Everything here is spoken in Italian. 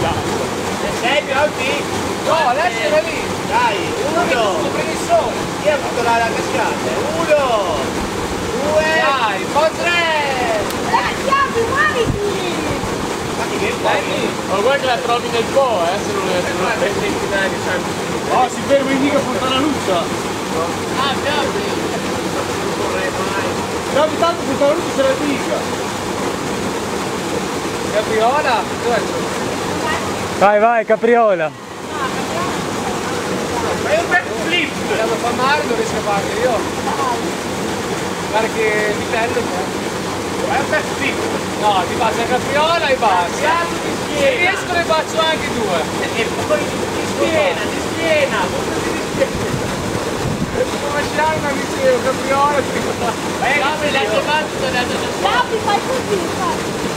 Sei pronti? No, adesso era lì. Dai, uno. Prendi il sole. Chi ha avuto la cascata? Uno, due. Dai, poi tre. Ragazzi, muoviti! Ma che Dai lì. Ma guarda che la trovi nel po', se non è questi finali sempre. Oh, si ferma in dica a Fontana Luccia. Ah, piaci. Non vorrei mai. Ogni tanto Fontana Luccia c'è la dica. Capriola. Dov'è? Vai, Capriola. Fai un backflip! Quando fa male non riesco a farlo io. Guarda che vitello c'è. Fai un backflip! No, ti faccio la capriola e basta. Siamo di Se schiena! riesco ne faccio anche due. E poi di schiena, di schiena! Come c'è una liceo, capriola, Vai a Gabri, fai così, fai.